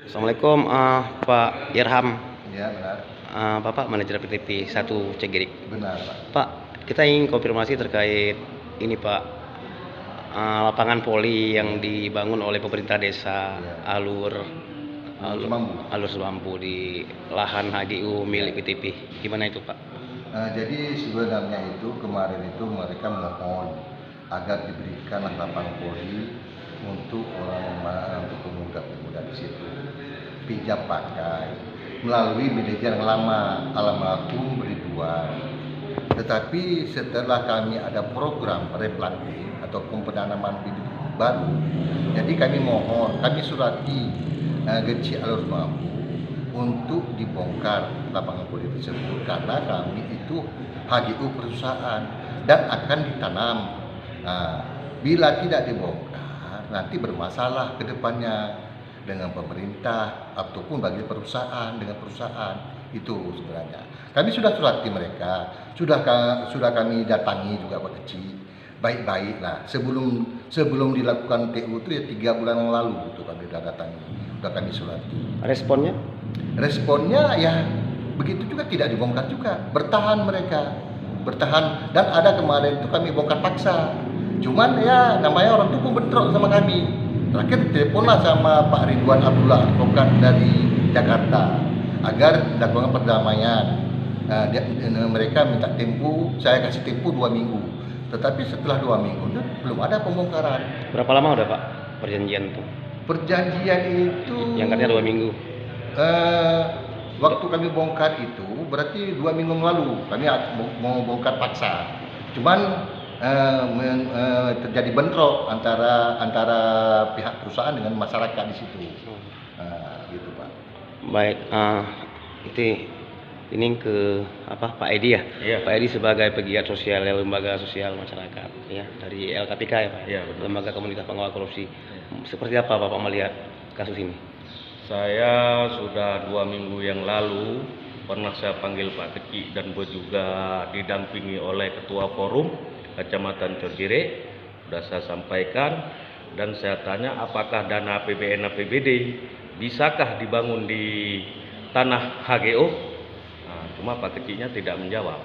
Assalamualaikum, Pak Irham. Ya, benar. Bapak manajer PTP 1 Cegerik. Benar, Pak. Pak, kita ingin konfirmasi terkait ini, Pak, lapangan voli yang dibangun oleh pemerintah desa Ya. Alur Semampu di lahan HGU milik PTP. Gimana itu, Pak? Jadi sebenarnya itu kemarin itu mereka mohon agar diberikan lapangan voli untuk untuk pemuda-pemuda di situ pinjam pakai melalui manajer yang lama almarhum Ridwan. Tetapi setelah kami ada program replanting atau penanaman bibit baru, jadi kami surati Geci Alur Semampu untuk dibongkar lapangan voli tersebut karena kami itu HGU perusahaan dan akan ditanam. Bila tidak dibongkar nanti bermasalah ke depannya dengan pemerintah ataupun bagi perusahaan dengan perusahaan itu sebenarnya. Kami sudah surati mereka, sudah kami datangi juga Pak Kecil. Baik-baik lah sebelum dilakukan TU itu ya 3 bulan yang lalu itu kami sudah datangi, sudah kami surati. Responnya ya begitu juga, tidak dibongkar juga, bertahan mereka, dan ada kemarin itu kami bongkar paksa. Cuman ya namanya orang itu pun bentrok sama kami. Terakhir teleponlah sama Pak Ridwan Abdullah advokat dari Jakarta agar dilakukan perdamaian. Mereka minta tempo, saya kasih tempo 2 minggu. Tetapi setelah 2 minggu itu belum ada pembongkaran. Berapa lama udah, Pak, perjanjian itu? Perjanjian itu yang katanya 2 minggu. Waktu kami bongkar itu berarti 2 minggu lalu kami mau bongkar paksa. Cuman terjadi bentrok antara pihak perusahaan dengan masyarakat di situ. Gitu, Pak. Baik, ini ke Pak Edi ya? Iya. Pak Edi sebagai pegiat sosial lembaga sosial masyarakat ya dari LKPK ya, Pak. Iya, betul. Lembaga Komunitas Pengawal Korupsi. Seperti apa Bapak melihat kasus ini? Saya sudah 2 minggu yang lalu pernah saya panggil Pak Kecik dan juga didampingi oleh Ketua Forum Kecamatan Cegerik. Sudah saya sampaikan dan saya tanya apakah dana APBN APBD bisakah dibangun di tanah HGO. Cuma Pak Keciknya tidak menjawab.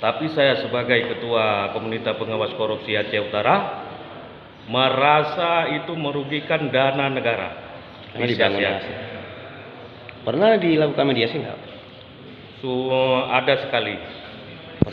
Tapi saya sebagai Ketua Komunitas Pengawas Korupsi Aceh Utara merasa itu merugikan dana negara. Karena dibangun. Pernah dilakukan mediasi nggak? Ada sekali.